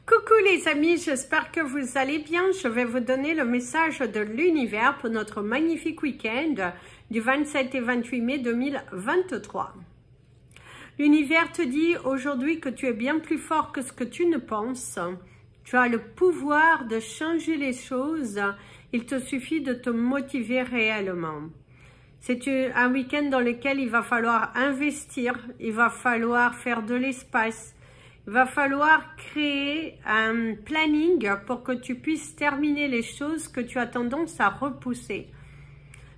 Coucou les amis, j'espère que vous allez bien. Je vais vous donner le message de l'univers pour notre magnifique week-end du 27 et 28 mai 2023. L'univers te dit aujourd'hui que tu es bien plus fort que ce que tu ne penses. Tu as le pouvoir de changer les choses. Il te suffit de te motiver réellement. C'est un week-end dans lequel il va falloir investir, il va falloir faire de l'espace. Il va falloir créer un planning pour que tu puisses terminer les choses que tu as tendance à repousser.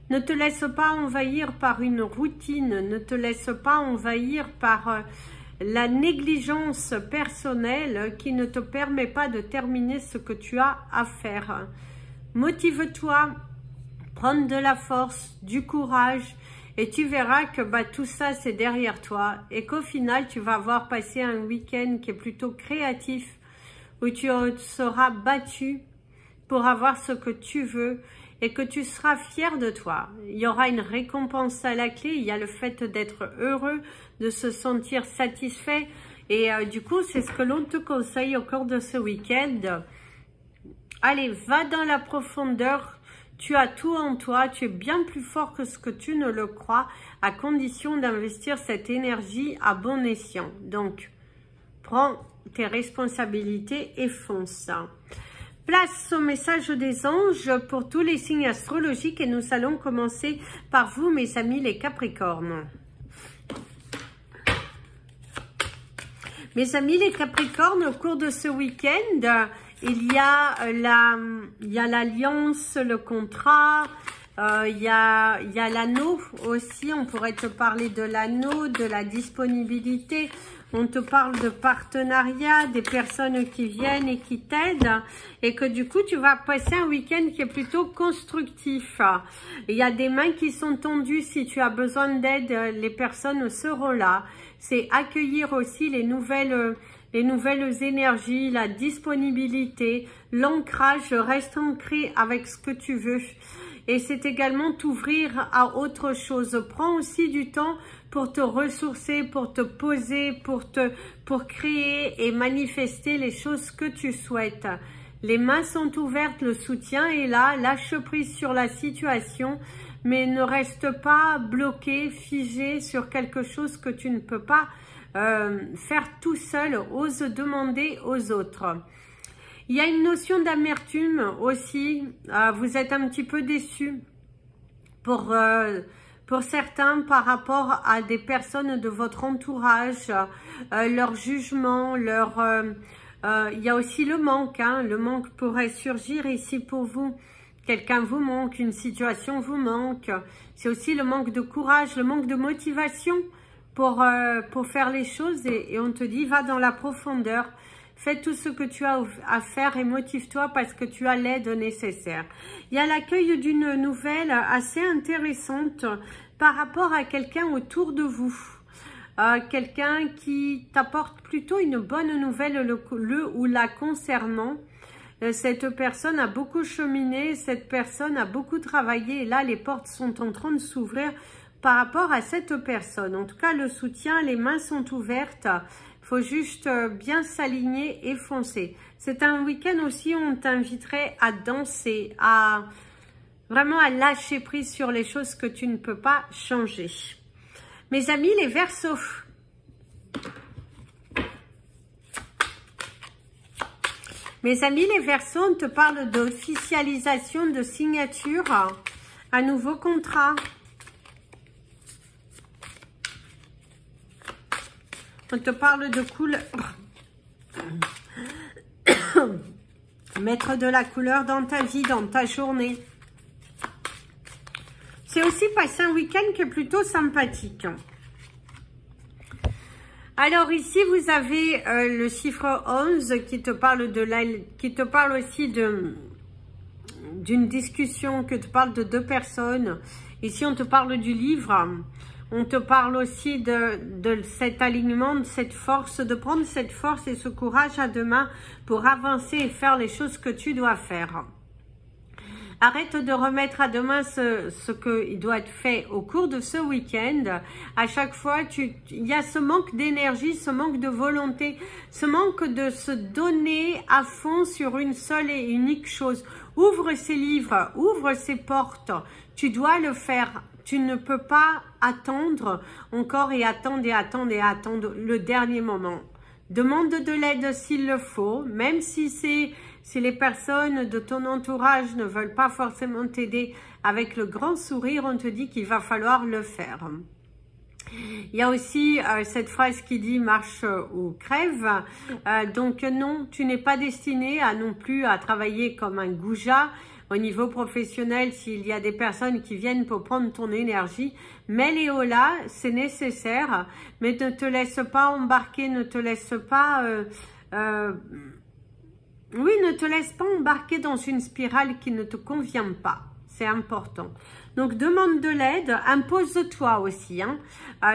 Ne te laisse pas envahir par une routine, ne te laisse pas envahir par la négligence personnelle qui ne te permet pas de terminer ce que tu as à faire. Motive-toi, prends de la force, du courage. Et tu verras que tout ça, c'est derrière toi et qu'au final, tu vas avoir passé un week-end qui est plutôt créatif, où tu seras battu pour avoir ce que tu veux et que tu seras fier de toi. Il y aura une récompense à la clé, il y a le fait d'être heureux, de se sentir satisfait et du coup, c'est ce que l'on te conseille au cours de ce week-end. Allez, va dans la profondeur. Tu as tout en toi, tu es bien plus fort que ce que tu ne le crois, à condition d'investir cette énergie à bon escient. Donc, prends tes responsabilités et fonce. Place au message des anges pour tous les signes astrologiques et nous allons commencer par vous, mes amis les Capricornes. Mes amis les Capricornes, au cours de ce week-end, il y a l'alliance, le contrat, il y a l'anneau aussi, on pourrait te parler de l'anneau, de la disponibilité, on te parle de partenariat, des personnes qui viennent et qui t'aident et que du coup tu vas passer un week-end qui est plutôt constructif. Il y a des mains qui sont tendues, si tu as besoin d'aide, les personnes seront là. C'est accueillir aussi les nouvelles énergies, la disponibilité, l'ancrage, reste ancré avec ce que tu veux. Et c'est également t'ouvrir à autre chose. Prends aussi du temps pour te ressourcer, pour te poser, pour créer et manifester les choses que tu souhaites. Les mains sont ouvertes, le soutien est là, lâche prise sur la situation, mais ne reste pas bloqué, figé sur quelque chose que tu ne peux pas faire tout seul, ose demander aux autres. Il y a une notion d'amertume aussi, vous êtes un petit peu déçus pour certains par rapport à des personnes de votre entourage, leur jugement, il y a aussi le manque, le manque pourrait surgir ici pour vous. Quelqu'un vous manque, une situation vous manque, c'est aussi le manque de courage, le manque de motivation pour faire les choses et on te dit va dans la profondeur, fais tout ce que tu as à faire et motive-toi parce que tu as l'aide nécessaire. Il y a l'accueil d'une nouvelle assez intéressante par rapport à quelqu'un autour de vous, quelqu'un qui t'apporte plutôt une bonne nouvelle le ou la concernant. Cette personne a beaucoup cheminé, cette personne a beaucoup travaillé et là les portes sont en train de s'ouvrir par rapport à cette personne. En tout cas, le soutien, les mains sont ouvertes. Il faut juste bien s'aligner et foncer. C'est un week-end aussi où on t'inviterait à danser, vraiment à lâcher prise sur les choses que tu ne peux pas changer. Mes amis, les Verseaux. Mes amis, les Verseaux, on te parle d'officialisation, de signature, un nouveau contrat. On te parle de couleur. Mettre de la couleur dans ta vie, dans ta journée. C'est aussi passer un week-end qui est plutôt sympathique. Alors ici, vous avez le chiffre 11 qui te parle aussi d'une discussion, que te parle de deux personnes. Ici, on te parle du livre. On te parle aussi de cet alignement, de cette force, de prendre cette force et ce courage à deux mains pour avancer et faire les choses que tu dois faire. Arrête de remettre à demain ce qui doit être fait au cours de ce week-end. À chaque fois, il y a ce manque d'énergie, ce manque de volonté, ce manque de se donner à fond sur une seule et unique chose. Ouvre ces livres, ouvre ces portes. Tu dois le faire. Tu ne peux pas attendre encore et attendre et attendre et attendre le dernier moment. Demande de l'aide s'il le faut, même si les personnes de ton entourage ne veulent pas forcément t'aider, avec le grand sourire, on te dit qu'il va falloir le faire. Il y a aussi cette phrase qui dit « marche ou crève ». Donc non, tu n'es pas destiné non plus à travailler comme un goujat. Au niveau professionnel, s'il y a des personnes qui viennent pour prendre ton énergie, mets-les là, c'est nécessaire, mais ne te laisse pas embarquer, ne te laisse pas... oui, ne te laisse pas embarquer dans une spirale qui ne te convient pas. C'est important. Donc, demande de l'aide, impose-toi aussi. Hein.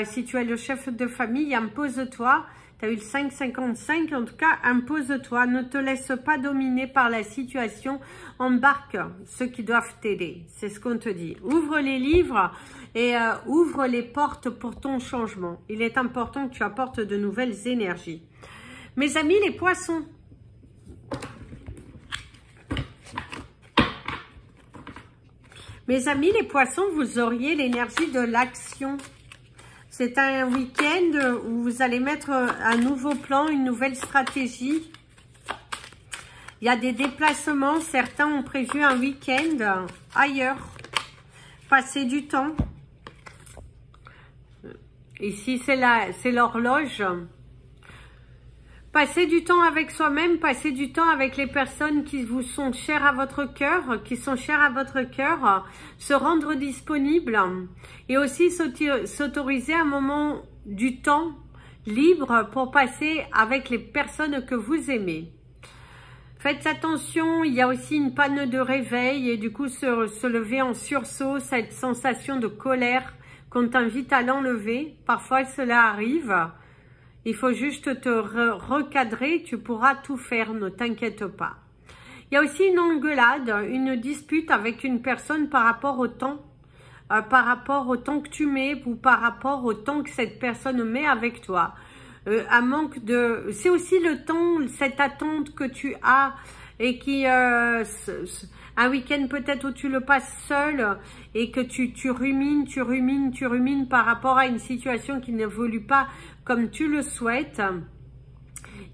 Si tu es le chef de famille, impose-toi. Tu as eu le 5,55, en tout cas, impose-toi. Ne te laisse pas dominer par la situation. Embarque ceux qui doivent t'aider. C'est ce qu'on te dit. Ouvre les livres et ouvre les portes pour ton changement. Il est important que tu apportes de nouvelles énergies. Mes amis, les poissons. Mes amis, les poissons, vous auriez l'énergie de l'action. C'est un week-end où vous allez mettre un nouveau plan, une nouvelle stratégie. Il y a des déplacements. Certains ont prévu un week-end ailleurs. Passer du temps. Ici, c'est l'horloge. Passer du temps avec soi-même, passer du temps avec les personnes qui vous sont chères à votre cœur, se rendre disponible et aussi s'autoriser un moment du temps libre pour passer avec les personnes que vous aimez. Faites attention, il y a aussi une panne de réveil et du coup se lever en sursaut, cette sensation de colère qu'on t'invite à l'enlever. Parfois cela arrive. Il faut juste te recadrer, tu pourras tout faire, ne t'inquiète pas. Il y a aussi une engueulade, une dispute avec une personne par rapport au temps que tu mets ou par rapport au temps que cette personne met avec toi. Un manque de... C'est aussi le temps, cette attente que tu as et qui... un week-end peut-être où tu le passes seul et que tu rumines par rapport à une situation qui n'évolue pas comme tu le souhaites.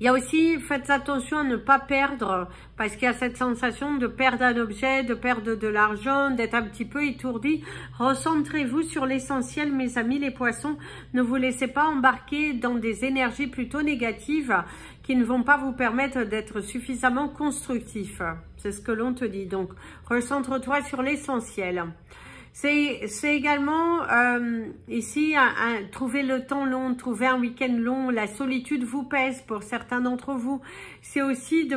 Il y a aussi, faites attention à ne pas perdre, parce qu'il y a cette sensation de perdre un objet, de perdre de l'argent, d'être un petit peu étourdi. Recentrez-vous sur l'essentiel, mes amis les poissons. Ne vous laissez pas embarquer dans des énergies plutôt négatives qui ne vont pas vous permettre d'être suffisamment constructif. C'est ce que l'on te dit. Donc, recentre-toi sur l'essentiel. C'est également ici, trouver le temps long, trouver un week-end long, la solitude vous pèse pour certains d'entre vous. C'est aussi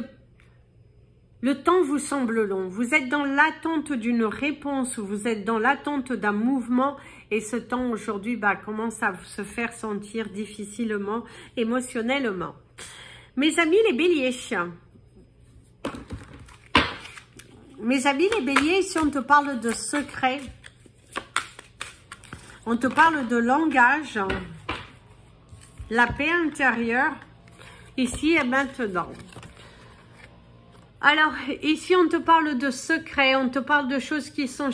le temps vous semble long. Vous êtes dans l'attente d'une réponse, vous êtes dans l'attente d'un mouvement et ce temps aujourd'hui commence à se faire sentir difficilement, émotionnellement. Mes amis les béliers, ici on te parle de secret. On te parle de langage, la paix intérieure, ici et maintenant. Alors, ici, on te parle de secrets, on te parle de choses qui sont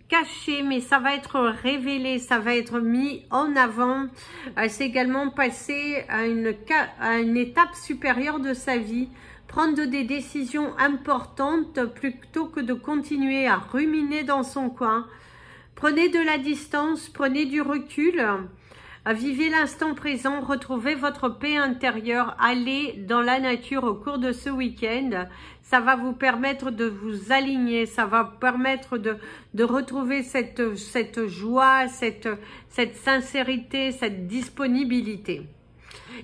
cachées, mais ça va être révélé, ça va être mis en avant. C'est également passer à une étape supérieure de sa vie, prendre des décisions importantes plutôt que de continuer à ruminer dans son coin. Prenez de la distance, prenez du recul, vivez l'instant présent, retrouvez votre paix intérieure, allez dans la nature au cours de ce week-end. Ça va vous permettre de vous aligner, ça va vous permettre de retrouver cette joie, cette sincérité, cette disponibilité.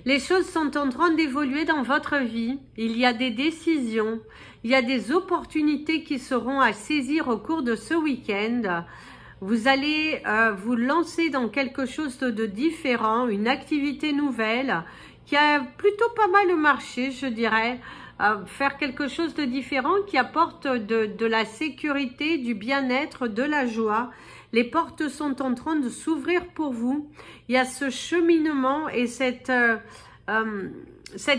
Les choses sont en train d'évoluer dans votre vie, il y a des décisions, il y a des opportunités qui seront à saisir au cours de ce week-end. Vous allez vous lancer dans quelque chose de différent, une activité nouvelle qui a plutôt pas mal marché, je dirais. faire quelque chose de différent qui apporte de la sécurité, du bien-être, de la joie. Les portes sont en train de s'ouvrir pour vous. Il y a ce cheminement et cette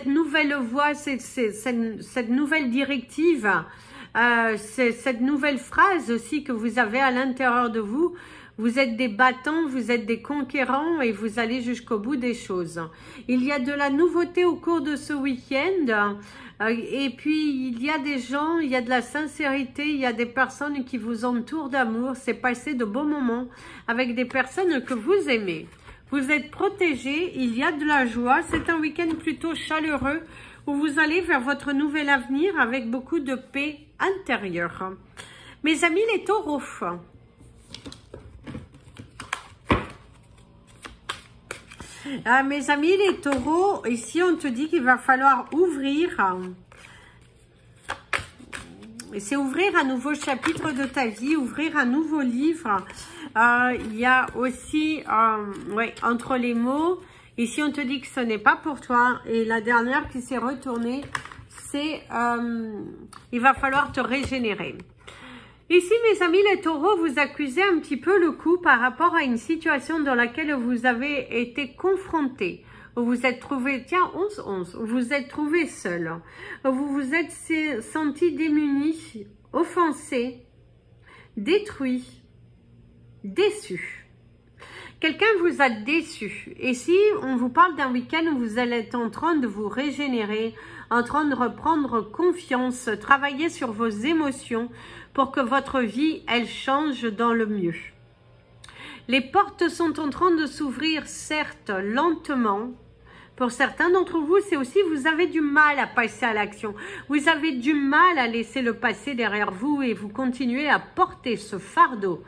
nouvelle voie, cette nouvelle directive, cette nouvelle phrase aussi que vous avez à l'intérieur de vous. Vous êtes des battants, vous êtes des conquérants et vous allez jusqu'au bout des choses. Il y a de la nouveauté au cours de ce week-end. Et puis, il y a des gens, il y a de la sincérité, il y a des personnes qui vous entourent d'amour. C'est passé de beaux moments avec des personnes que vous aimez. Vous êtes protégés, il y a de la joie. C'est un week-end plutôt chaleureux où vous allez vers votre nouvel avenir avec beaucoup de paix intérieure. Mes amis les taureaux, mes amis les taureaux, ici on te dit qu'il va falloir ouvrir. C'est ouvrir un nouveau chapitre de ta vie, ouvrir un nouveau livre. Il y a aussi, entre les mots, ici on te dit que ce n'est pas pour toi. Et la dernière qui s'est retournée, c'est il va falloir te régénérer. Ici, mes amis les taureaux, vous accusez un petit peu le coup par rapport à une situation dans laquelle vous avez été confrontés. Vous vous êtes trouvé, tiens, 11-11, vous vous êtes trouvé seul. Vous vous êtes senti démuni, offensé, détruit, déçu. Quelqu'un vous a déçu. Et si on vous parle d'un week-end où vous allez être en train de vous régénérer, en train de reprendre confiance, travailler sur vos émotions pour que votre vie, elle change dans le mieux. Les portes sont en train de s'ouvrir, certes, lentement. Pour certains d'entre vous, c'est aussi, vous avez du mal à passer à l'action. Vous avez du mal à laisser le passé derrière vous et vous continuez à porter ce fardeau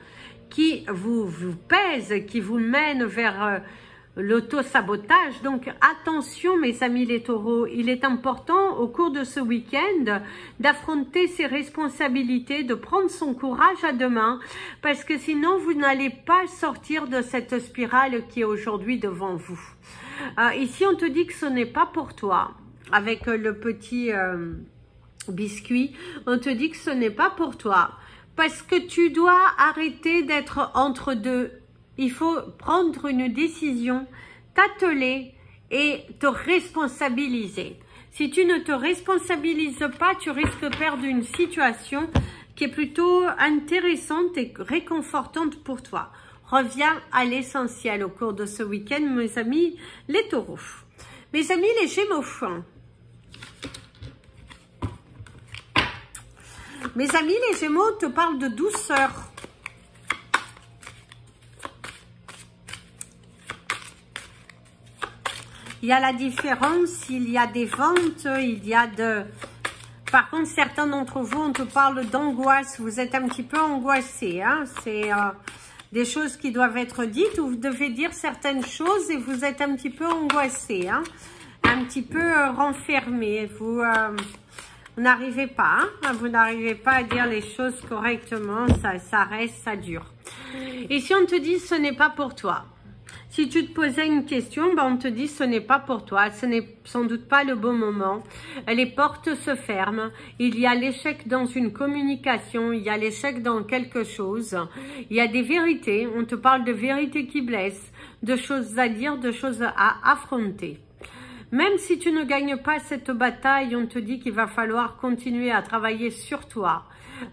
qui vous pèse, qui vous mène vers l'auto-sabotage. Donc attention mes amis les taureaux, il est important au cours de ce week-end d'affronter ses responsabilités, de prendre son courage à deux mains, parce que sinon vous n'allez pas sortir de cette spirale qui est aujourd'hui devant vous. Ici on te dit que ce n'est pas pour toi, avec le petit biscuit, on te dit que ce n'est pas pour toi, parce que tu dois arrêter d'être entre deux. Il faut prendre une décision, t'atteler et te responsabiliser. Si tu ne te responsabilises pas, tu risques de perdre une situation qui est plutôt intéressante et réconfortante pour toi. Reviens à l'essentiel au cours de ce week-end, mes amis les taureaux. Mes amis les gémeaux. Mes amis les gémeaux, te parlent de douceur. Il y a la différence, il y a des ventes, il y a de... Par contre, certains d'entre vous, on te parle d'angoisse. Vous êtes un petit peu angoissé. Hein? C'est des choses qui doivent être dites ou vous devez dire certaines choses et vous êtes un petit peu angoissé. Hein? Un petit peu renfermé. Vous n'arrivez pas. Hein? Vous n'arrivez pas à dire les choses correctement. Ça reste, ça dure. Et si on te dit ce n'est pas pour toi? Si tu te posais une question, ben on te dit ce n'est pas pour toi, ce n'est sans doute pas le bon moment. Les portes se ferment, il y a l'échec dans une communication, il y a l'échec dans quelque chose. Il y a des vérités, on te parle de vérités qui blessent, de choses à dire, de choses à affronter. Même si tu ne gagnes pas cette bataille, on te dit qu'il va falloir continuer à travailler sur toi,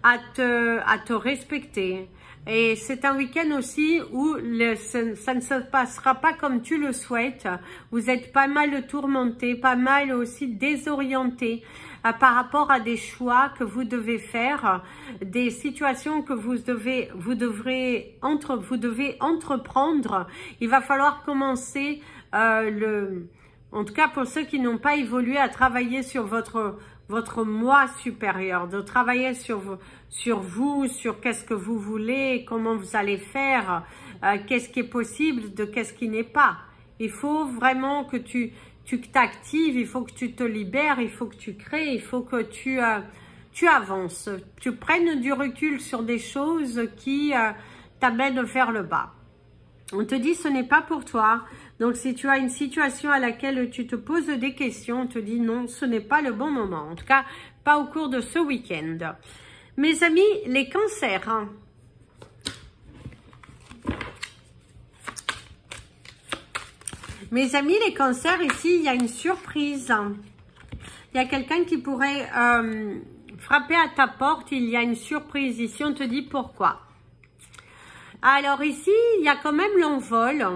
à te respecter. Et c'est un week-end aussi où ça ne se passera pas comme tu le souhaites. Vous êtes pas mal tourmenté, pas mal aussi désorienté par rapport à des choix que vous devez faire, des situations que vous devez entreprendre. Il va falloir commencer en tout cas pour ceux qui n'ont pas évolué, à travailler sur votre moi supérieur, de travailler sur vous, sur qu'est-ce que vous voulez, comment vous allez faire, qu'est-ce qui est possible, de qu'est-ce qui n'est pas. Il faut vraiment que tu t'actives, il faut que tu te libères, il faut que tu crées, il faut que tu avances, tu prennes du recul sur des choses qui t'amènent vers le bas. On te dit ce n'est pas pour toi, Donc, si tu as une situation à laquelle tu te poses des questions, on te dit non, ce n'est pas le bon moment. En tout cas, pas au cours de ce week-end. Mes amis, les cancers. Hein. Mes amis, les cancers, ici, il y a une surprise. Il y a quelqu'un qui pourrait frapper à ta porte. Il y a une surprise. Ici, on te dit pourquoi. Alors ici, il y a quand même l'envol.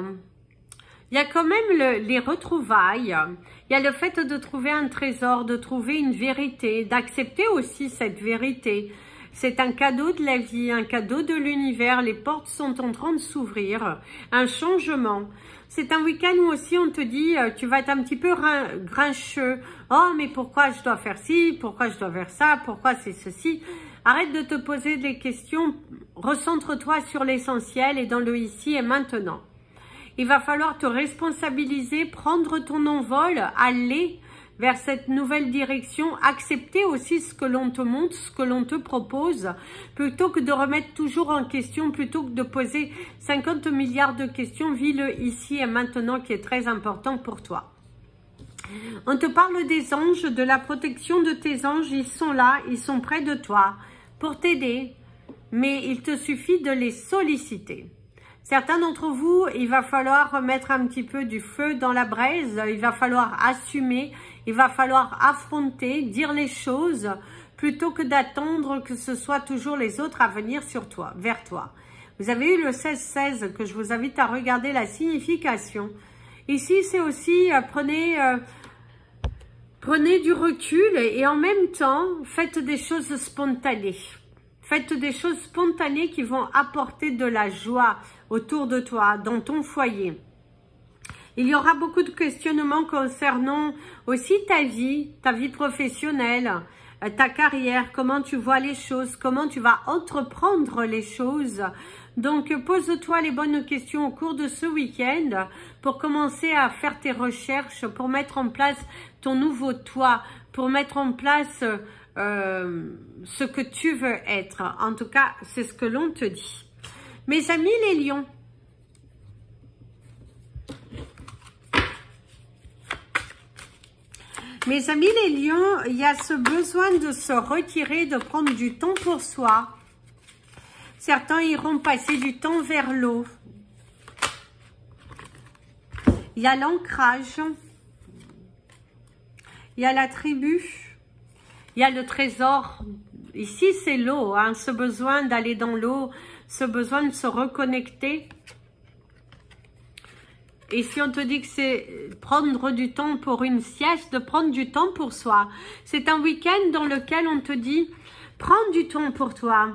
Il y a quand même les retrouvailles. Il y a le fait de trouver un trésor, de trouver une vérité, d'accepter aussi cette vérité. C'est un cadeau de la vie, un cadeau de l'univers. Les portes sont en train de s'ouvrir. Un changement. C'est un week-end où aussi on te dit, tu vas être un petit peu grincheux. Oh, mais pourquoi je dois faire ci? Pourquoi je dois faire ça? Pourquoi c'est ceci? Arrête de te poser des questions. Recentre-toi sur l'essentiel et dans le ici et maintenant. Il va falloir te responsabiliser, prendre ton envol, aller vers cette nouvelle direction, accepter aussi ce que l'on te montre, ce que l'on te propose, plutôt que de remettre toujours en question, plutôt que de poser 50 milliards de questions, vis le ici et maintenant qui est très important pour toi. On te parle des anges, de la protection de tes anges, ils sont là, ils sont près de toi pour t'aider, mais il te suffit de les solliciter. Certains d'entre vous, il va falloir remettre un petit peu du feu dans la braise, il va falloir assumer, il va falloir affronter, dire les choses, plutôt que d'attendre que ce soit toujours les autres à venir sur toi, vers toi. Vous avez eu le 16-16 que je vous invite à regarder la signification. Ici, c'est aussi, prenez du recul et en même temps, faites des choses spontanées. Faites des choses spontanées qui vont apporter de la joie autour de toi, dans ton foyer. Il y aura beaucoup de questionnements concernant aussi ta vie professionnelle, ta carrière, comment tu vois les choses, comment tu vas entreprendre les choses. Donc, pose-toi les bonnes questions au cours de ce week-end pour commencer à faire tes recherches, pour mettre en place ton nouveau toi, pour mettre en place ce que tu veux être. En tout cas, c'est ce que l'on te dit. Mes amis les lions, mes amis les lions, il y a ce besoin de se retirer, de prendre du temps pour soi. Certains iront passer du temps vers l'eau. Il y a l'ancrage. Il y a la tribu. Il y a le trésor. Ici, c'est l'eau, hein, ce besoin d'aller dans l'eau, ce besoin de se reconnecter. Et si on te dit que c'est prendre du temps pour une sieste, de prendre du temps pour soi. C'est un week-end dans lequel on te dit, prends du temps pour toi.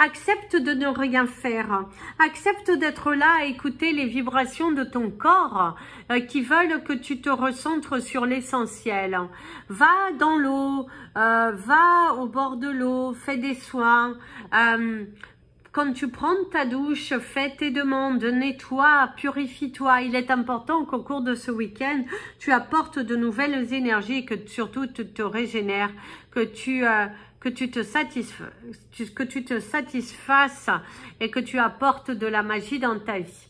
Accepte de ne rien faire. Accepte d'être là à écouter les vibrations de ton corps qui veulent que tu te recentres sur l'essentiel. Va dans l'eau, va au bord de l'eau, fais des soins. Quand tu prends ta douche, fais tes demandes, nettoie, purifie-toi. Il est important qu'au cours de ce week-end, tu apportes de nouvelles énergies, que surtout tu te régénères, que tu te satisfasses et que tu apportes de la magie dans ta vie.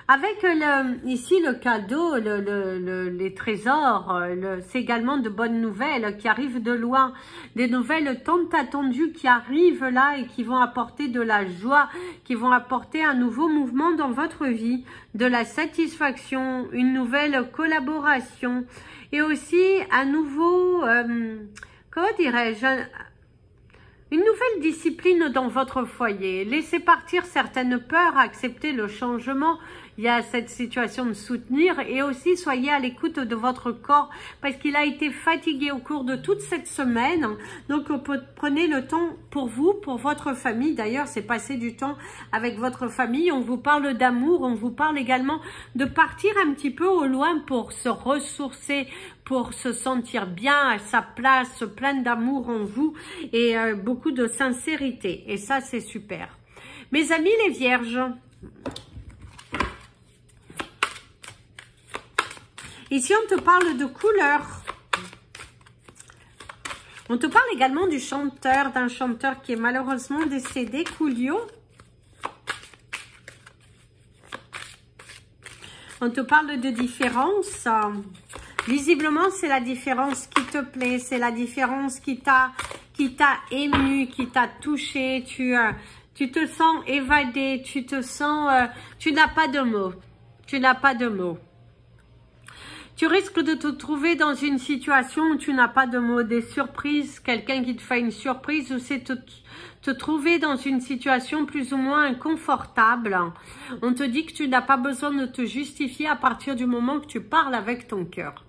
Avec ici le cadeau, les trésors, c'est également de bonnes nouvelles qui arrivent de loin, des nouvelles tant attendues qui arrivent là et qui vont apporter de la joie, qui vont apporter un nouveau mouvement dans votre vie, de la satisfaction, une nouvelle collaboration et aussi un nouveau, comment dirais-je, une nouvelle discipline dans votre foyer. Laissez partir certaines peurs, acceptez le changement. Il y a cette situation de soutenir et aussi soyez à l'écoute de votre corps parce qu'il a été fatigué au cours de toute cette semaine. Donc prenez le temps pour vous, pour votre famille. D'ailleurs, c'est passer du temps avec votre famille. On vous parle d'amour, on vous parle également de partir un petit peu au loin pour se ressourcer, pour se sentir bien à sa place, plein d'amour en vous et beaucoup de sincérité. Et ça, c'est super. Mes amis les vierges, ici, on te parle de couleurs. On te parle également du chanteur, d'un chanteur qui est malheureusement décédé, Coolio. On te parle de différence. Visiblement, c'est la différence qui te plaît. C'est la différence qui t'a ému, qui t'a touché. Tu te sens évadé. Tu te sens... tu n'as pas de mots. Tu n'as pas de mots. Tu risques de te trouver dans une situation où tu n'as pas de mots, des surprises, quelqu'un qui te fait une surprise, ou c'est te trouver dans une situation plus ou moins inconfortable. On te dit que tu n'as pas besoin de te justifier à partir du moment que tu parles avec ton cœur.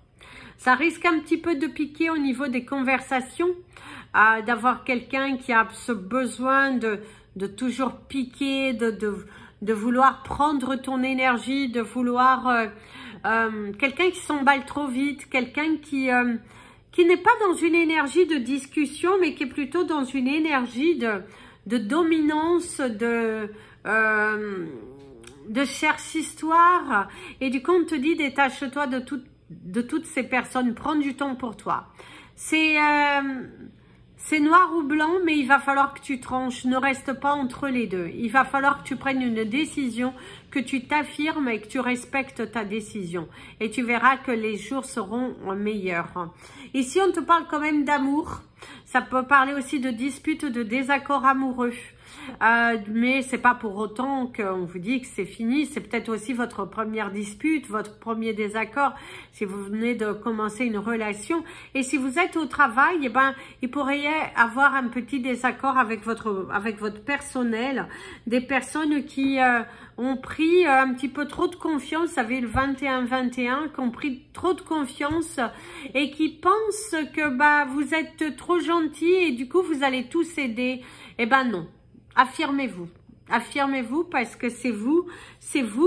Ça risque un petit peu de piquer au niveau des conversations, d'avoir quelqu'un qui a ce besoin de toujours piquer, de vouloir prendre ton énergie, de vouloir... quelqu'un qui s'emballe trop vite, quelqu'un qui n'est pas dans une énergie de discussion, mais qui est plutôt dans une énergie de dominance, de cherche-histoire. Et du coup, on te dit, détache-toi de toutes ces personnes, prends du temps pour toi. C'est noir ou blanc, mais il va falloir que tu tranches, ne reste pas entre les deux. Il va falloir que tu prennes une décision, que tu t'affirmes et que tu respectes ta décision. Et tu verras que les jours seront meilleurs. Ici, on te parle quand même d'amour. Ça peut parler aussi de disputes, de désaccords amoureux. Mais c'est pas pour autant qu'on vous dit que c'est fini. C'est peut-être aussi votre première dispute, votre premier désaccord, si vous venez de commencer une relation. Et si vous êtes au travail, eh ben, il pourrait y avoir un petit désaccord avec votre personnel. Des personnes qui ont pris un petit peu trop de confiance, vous savez, le 21-21, qui ont pris trop de confiance et qui pensent que bah, vous êtes trop gentil et du coup vous allez tout céder. Eh ben non. Affirmez-vous, affirmez-vous parce que c'est vous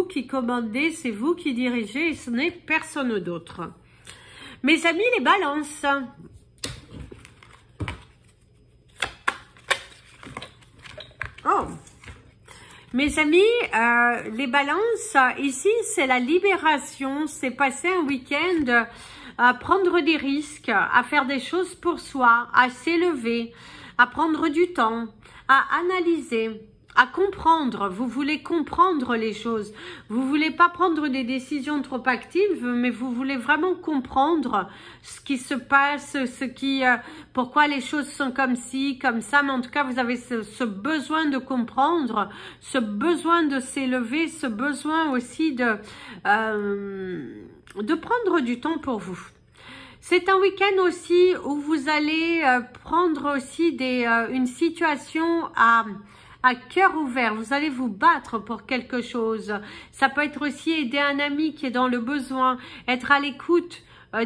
qui commandez, c'est vous qui dirigez et ce n'est personne d'autre. Mes amis les balances, oh, mes amis les balances, ici c'est la libération, c'est passer un week-end à prendre des risques, à faire des choses pour soi, à s'élever, à prendre du temps, à analyser, à comprendre. Vous voulez comprendre les choses. Vous voulez pas prendre des décisions trop actives, mais vous voulez vraiment comprendre ce qui se passe, pourquoi les choses sont comme ci, comme ça. Mais en tout cas, vous avez ce besoin de comprendre, ce besoin de s'élever, ce besoin aussi de prendre du temps pour vous. C'est un week-end aussi où vous allez prendre aussi une situation à cœur ouvert. Vous allez vous battre pour quelque chose. Ça peut être aussi aider un ami qui est dans le besoin, être à l'écoute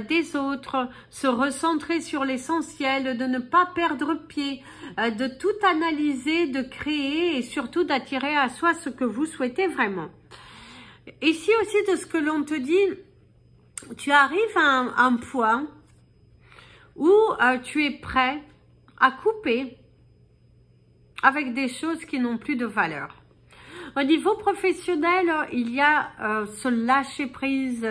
des autres, se recentrer sur l'essentiel, de ne pas perdre pied, de tout analyser, de créer et surtout d'attirer à soi ce que vous souhaitez vraiment. Ici aussi de ce que l'on te dit, tu arrives à un point où tu es prêt à couper avec des choses qui n'ont plus de valeur. Au niveau professionnel, il y a ce lâcher prise,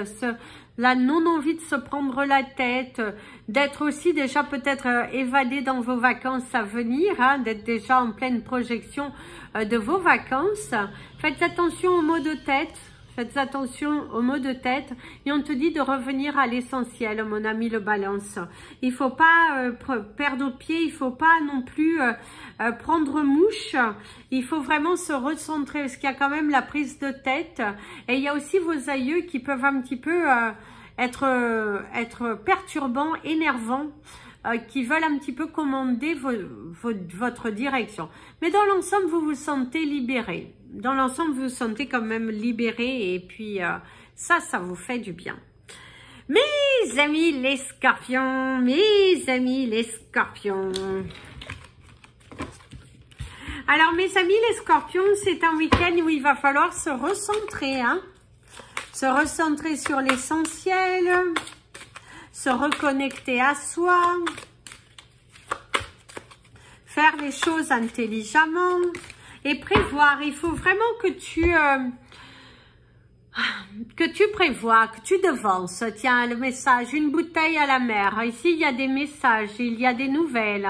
la non-envie de se prendre la tête, d'être aussi déjà peut-être évadé dans vos vacances à venir, hein, d'être déjà en pleine projection de vos vacances. Faites attention aux maux de tête. Faites attention aux maux de tête et on te dit de revenir à l'essentiel, mon ami le balance. Il faut pas perdre pied, il faut pas non plus prendre mouche. Il faut vraiment se recentrer parce qu'il y a quand même la prise de tête. Et il y a aussi vos aïeux qui peuvent un petit peu être perturbants, énervants, qui veulent un petit peu commander votre direction. Mais dans l'ensemble, vous vous sentez libéré. Dans l'ensemble, vous vous sentez quand même libéré et puis ça vous fait du bien. Mes amis les scorpions, mes amis les scorpions. Alors mes amis les scorpions, c'est un week-end où il va falloir se recentrer, hein. Se recentrer sur l'essentiel, se reconnecter à soi, faire les choses intelligemment et prévoir. Il faut vraiment que que tu prévois, que tu devances. Tiens, le message, une bouteille à la mer. Ici, il y a des messages, il y a des nouvelles.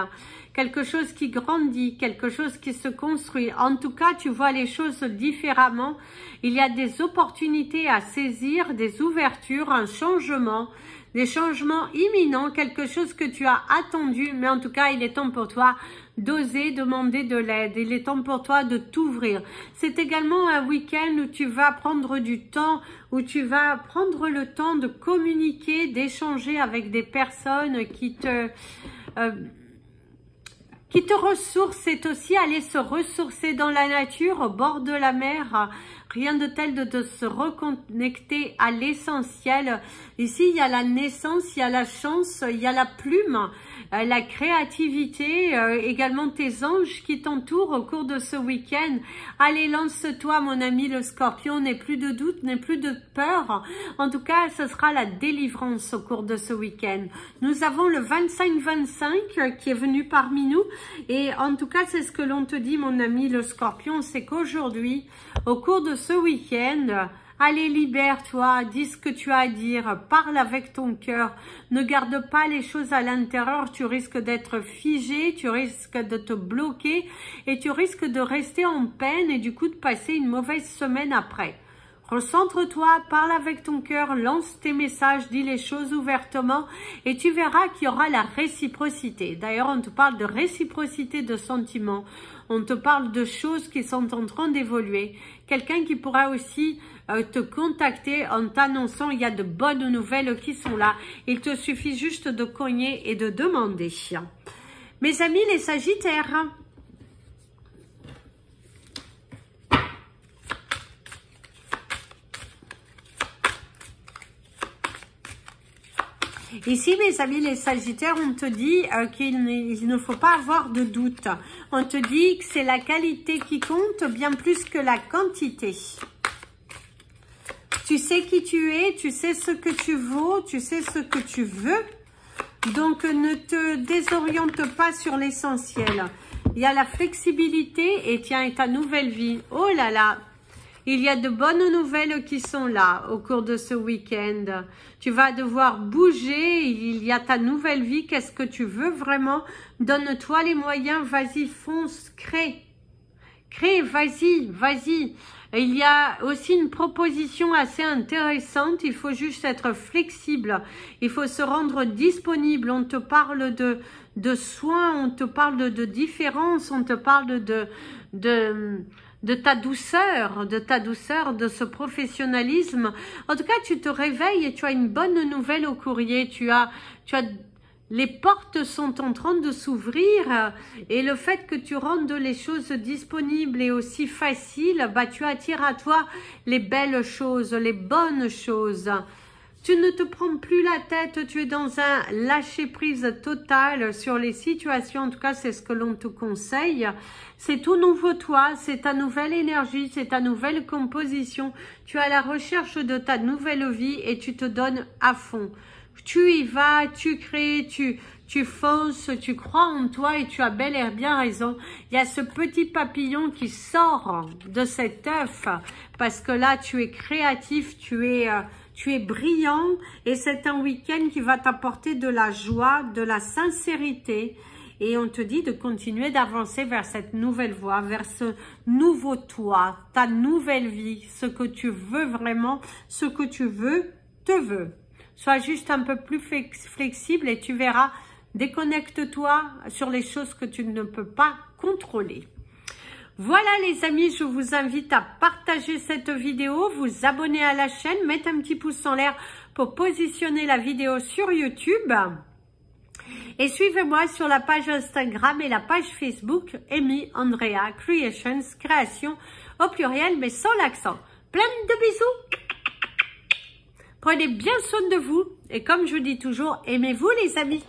Quelque chose qui grandit, quelque chose qui se construit. En tout cas, tu vois les choses différemment. Il y a des opportunités à saisir, des ouvertures, un changement, des changements imminents, quelque chose que tu as attendu. Mais en tout cas, il est temps pour toi d'oser demander de l'aide. Il est temps pour toi de t'ouvrir. C'est également un week-end où tu vas prendre du temps, où tu vas prendre le temps de communiquer, d'échanger avec des personnes qui te ressourcent. C'est aussi aller se ressourcer dans la nature, au bord de la mer. Rien de tel de se reconnecter à l'essentiel. Ici, il y a la naissance, il y a la chance, il y a la plume, la créativité, également tes anges qui t'entourent au cours de ce week-end. Allez, lance-toi, mon ami le Scorpion, n'aie plus de doute, n'aie plus de peur. En tout cas, ce sera la délivrance au cours de ce week-end. Nous avons le 25-25 qui est venu parmi nous. Et en tout cas, c'est ce que l'on te dit, mon ami le Scorpion, c'est qu'aujourd'hui, au cours de ce week-end, allez, libère-toi, dis ce que tu as à dire, parle avec ton cœur, ne garde pas les choses à l'intérieur, tu risques d'être figé, tu risques de te bloquer et tu risques de rester en peine et du coup de passer une mauvaise semaine après. Recentre-toi, parle avec ton cœur, lance tes messages, dis les choses ouvertement et tu verras qu'il y aura la réciprocité. D'ailleurs, on te parle de réciprocité de sentiments, on te parle de choses qui sont en train d'évoluer. Quelqu'un qui pourra aussi te contacter en t'annonçant il y a de bonnes nouvelles qui sont là. Il te suffit juste de cogner et de demander. Mes amis les Sagittaires, ici, mes amis les Sagittaires, on te dit qu'il ne faut pas avoir de doute. On te dit que c'est la qualité qui compte bien plus que la quantité. Tu sais qui tu es, tu sais ce que tu vaux, tu sais ce que tu veux. Donc, ne te désoriente pas sur l'essentiel. Il y a la flexibilité et tiens, et ta nouvelle vie. Oh là là! Il y a de bonnes nouvelles qui sont là au cours de ce week-end. Tu vas devoir bouger, il y a ta nouvelle vie. Qu'est-ce que tu veux vraiment? Donne-toi les moyens, vas-y, fonce, crée. Crée, vas-y, vas-y. Il y a aussi une proposition assez intéressante. Il faut juste être flexible. Il faut se rendre disponible. On te parle de soins, on te parle de différence, on te parle de ta douceur, de ce professionnalisme. En tout cas, tu te réveilles et tu as une bonne nouvelle au courrier. Les portes sont en train de s'ouvrir et le fait que tu rendes les choses disponibles et aussi faciles, bah, tu attires à toi les belles choses, les bonnes choses. Tu ne te prends plus la tête, tu es dans un lâcher-prise total sur les situations. En tout cas, c'est ce que l'on te conseille. C'est tout nouveau toi, c'est ta nouvelle énergie, c'est ta nouvelle composition. Tu es à la recherche de ta nouvelle vie et tu te donnes à fond. Tu y vas, tu crées, tu fonces, tu crois en toi et tu as bel et bien raison. Il y a ce petit papillon qui sort de cet œuf parce que là, tu es créatif, tu es brillant et c'est un week-end qui va t'apporter de la joie, de la sincérité. Et on te dit de continuer d'avancer vers cette nouvelle voie, vers ce nouveau toi, ta nouvelle vie, ce que tu veux vraiment, ce que tu veux, te veut. Sois juste un peu plus flexible et tu verras, déconnecte-toi sur les choses que tu ne peux pas contrôler. Voilà les amis, je vous invite à partager cette vidéo, vous abonner à la chaîne, mettre un petit pouce en l'air pour positionner la vidéo sur YouTube. Et suivez-moi sur la page Instagram et la page Facebook Amy Andrea Creations, création au pluriel mais sans l'accent. Plein de bisous. Prenez bien soin de vous et comme je dis toujours, aimez-vous les amis.